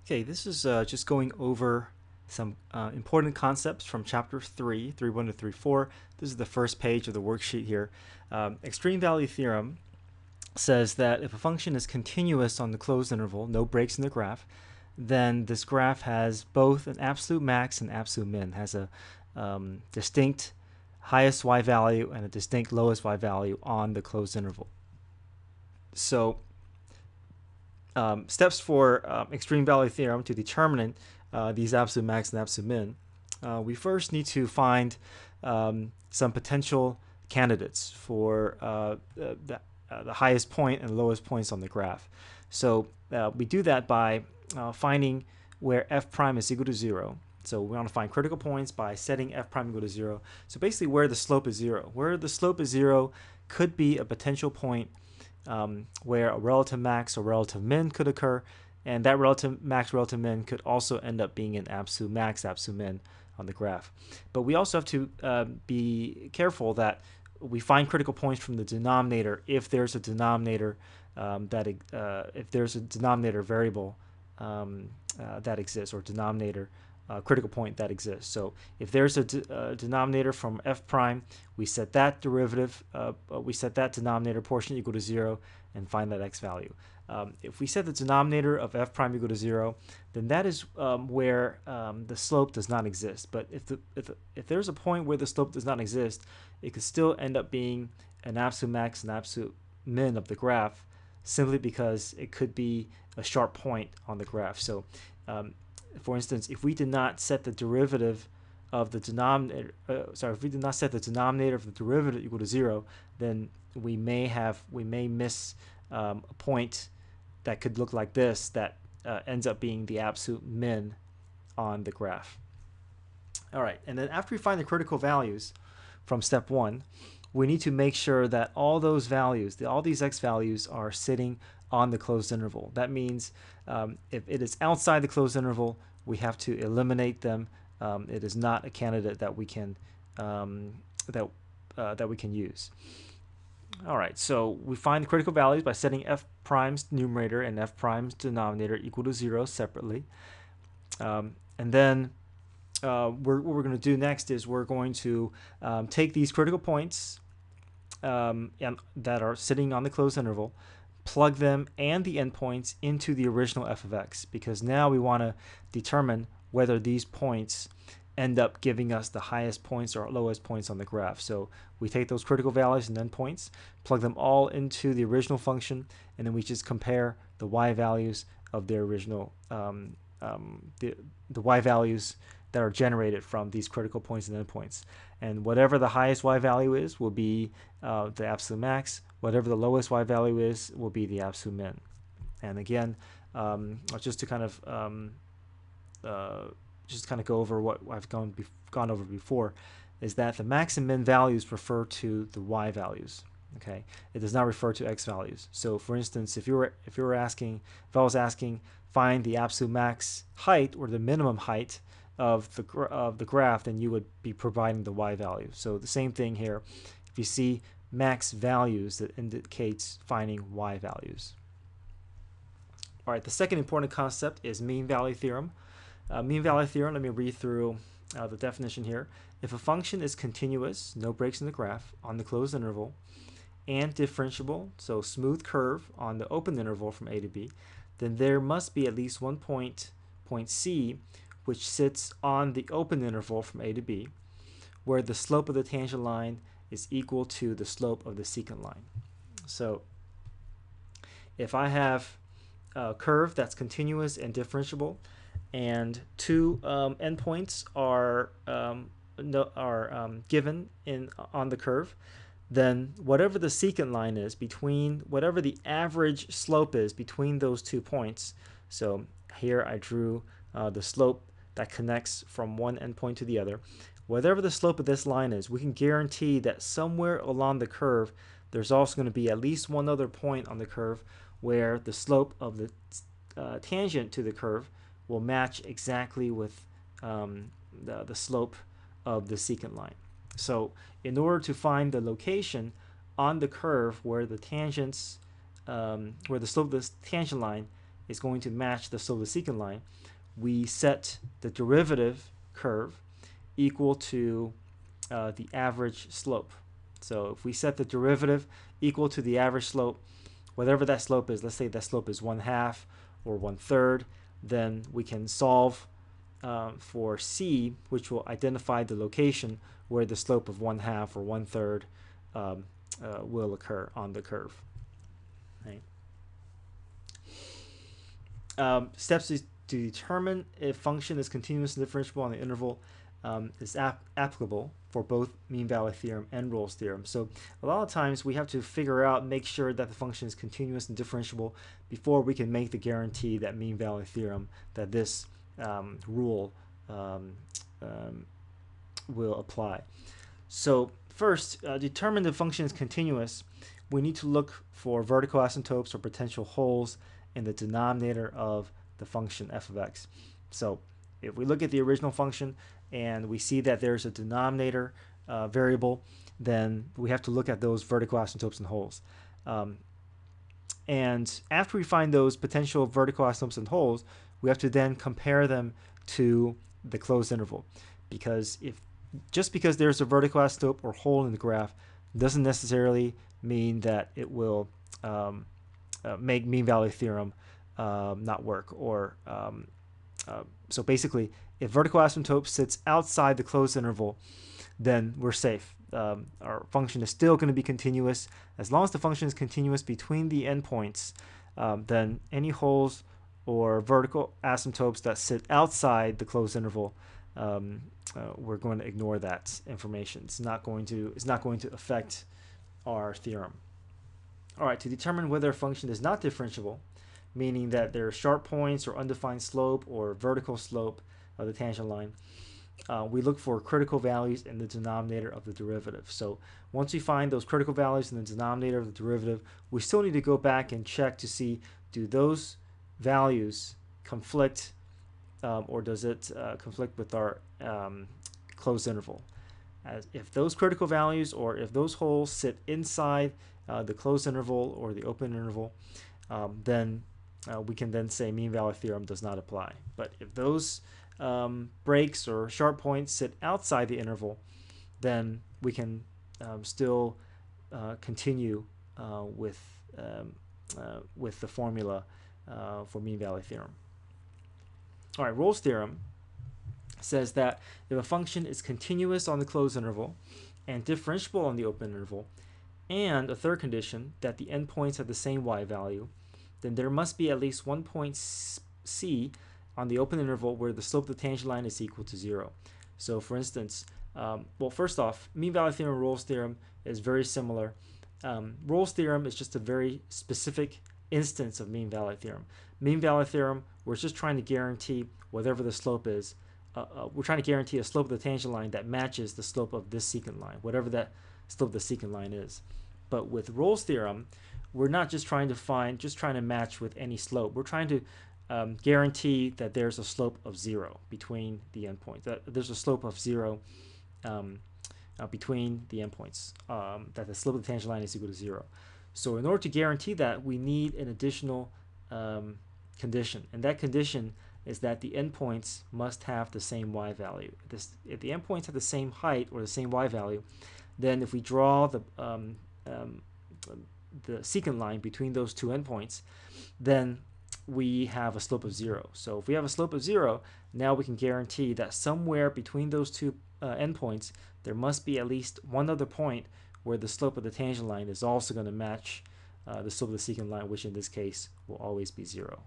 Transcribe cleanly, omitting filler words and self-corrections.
Okay, this is just going over some important concepts from chapter 3, 3.1 to 3.4. This is the first page of the worksheet here. Extreme value theorem says that if a function is continuous on the closed interval, no breaks in the graph, then this graph has both an absolute max and absolute min, has a distinct highest y value and a distinct lowest y value on the closed interval. So steps for extreme value theorem to determine these absolute max and absolute min. We first need to find some potential candidates for the highest point and lowest points on the graph. So we do that by finding where f prime is equal to 0. So we want to find critical points by setting f prime equal to 0. So basically where the slope is 0. Where the slope is 0 could be a potential point where a relative max or relative min could occur, and that relative max, relative min could also end up being an absolute max, absolute min on the graph. But we also have to be careful that we find critical points from the denominator if there's a denominator if there's a denominator variable that exists, or denominator critical point that exists. So if there's a denominator from f prime, we set that derivative, we set that denominator portion equal to 0 and find that x value. If we set the denominator of f prime equal to 0, then that is where the slope does not exist. But if there's a point where the slope does not exist, it could still end up being an absolute max and absolute min of the graph, simply because it could be a sharp point on the graph. So for instance, if we did not set the derivative of the denominator, if we did not set the denominator of the derivative equal to 0, then we may miss a point that could look like this, that ends up being the absolute min on the graph. All right, and then after we find the critical values from step 1, we need to make sure that all those values, all these x values, are sitting on the closed interval. That means if it is outside the closed interval, we have to eliminate them. It is not a candidate that we can that we can use. All right, so we find the critical values by setting f prime's numerator and f prime's denominator equal to 0 separately. And then what we're going to do next is we're going to take these critical points that are sitting on the closed interval, plug them and the endpoints into the original f of x, because now we want to determine whether these points end up giving us the highest points or lowest points on the graph. So we take those critical values and endpoints, plug them all into the original function, and then we just compare the y values of their original the y values that are generated from these critical points and endpoints. And whatever the highest y value is will be the absolute max. Whatever the lowest y value is will be the absolute min. And again, just to kind of go over what I've gone over before, is that the max and min values refer to the y values. Okay, it does not refer to x values. So, for instance, if I was asking find the absolute max height or the minimum height of the graph, then you would be providing the y value. So the same thing here. If you see max values, that indicates finding y values. All right, the second important concept is mean value theorem. Mean value theorem, let me read through the definition here. If a function is continuous, no breaks in the graph, on the closed interval, and differentiable, so smooth curve on the open interval from a to b, then there must be at least one point C, which sits on the open interval from a to b, where the slope of the tangent line is equal to the slope of the secant line. So if I have a curve that's continuous and differentiable, and two endpoints are given on the curve, then whatever the secant line is between, whatever the average slope is between those 2 points, so here I drew the slope that connects from one endpoint to the other, whatever the slope of this line is, we can guarantee that somewhere along the curve there's also going to be at least one other point on the curve where the slope of the tangent to the curve will match exactly with the slope of the secant line. So in order to find the location on the curve where the tangents, where the slope of this tangent line is going to match the slope of the secant line, we set the derivative curve equal to the average slope. So if we set the derivative equal to the average slope, whatever that slope is, let's say that slope is 1/2 or 1/3, then we can solve for C, which will identify the location where the slope of 1/2 or 1/3 will occur on the curve. Right. Steps to determine if function is continuous and differentiable on the interval is applicable for both mean value theorem and Rolle's theorem. So a lot of times we have to figure out, make sure that the function is continuous and differentiable before we can make the guarantee that mean value theorem, that this rule will apply. So first, determine the function is continuous. We need to look for vertical asymptotes or potential holes in the denominator of the function f of x. So if we look at the original function and we see that there's a denominator variable, then we have to look at those vertical asymptotes and holes. And after we find those potential vertical asymptotes and holes, we have to then compare them to the closed interval, because just because there's a vertical asymptote or hole in the graph doesn't necessarily mean that it will make mean value theorem not work. Or so basically, if vertical asymptote sits outside the closed interval, then we're safe. Our function is still going to be continuous. As long as the function is continuous between the endpoints, then any holes or vertical asymptotes that sit outside the closed interval, we're going to ignore that information. It's not going to affect our theorem. All right, to determine whether a function is not differentiable, meaning that there are sharp points or undefined slope or vertical slope of the tangent line, we look for critical values in the denominator of the derivative. So once we find those critical values in the denominator of the derivative, we still need to go back and check to see, do those values conflict, or does it conflict with our closed interval? If those critical values or if those holes sit inside the closed interval or the open interval, then we can then say mean value theorem does not apply. But if those breaks or sharp points sit outside the interval, then we can still continue with the formula for mean value theorem. All right, Rolle's theorem says that if a function is continuous on the closed interval and differentiable on the open interval, and a third condition, that the endpoints have the same y value, then there must be at least one point C on the open interval where the slope of the tangent line is equal to 0. So for instance, well, first off, mean value theorem and Rolle's theorem is very similar. Rolle's theorem is just a very specific instance of mean value theorem. Mean value theorem, we're just trying to guarantee whatever the slope is. We're trying to guarantee a slope of the tangent line that matches the slope of this secant line, whatever that slope of the secant line is. But with Rolle's theorem, we're not just trying to match with any slope. We're trying to guarantee that there's a slope of 0 between the endpoints. That there's a slope of 0 between the endpoints. That the slope of the tangent line is equal to 0. So in order to guarantee that, we need an additional condition, and that condition is that the endpoints must have the same y value. If the endpoints have the same height or the same y value, then if we draw the secant line between those two endpoints, then we have a slope of 0. So if we have a slope of 0, now we can guarantee that somewhere between those two endpoints, there must be at least one other point where the slope of the tangent line is also going to match the slope of the secant line, which in this case will always be 0.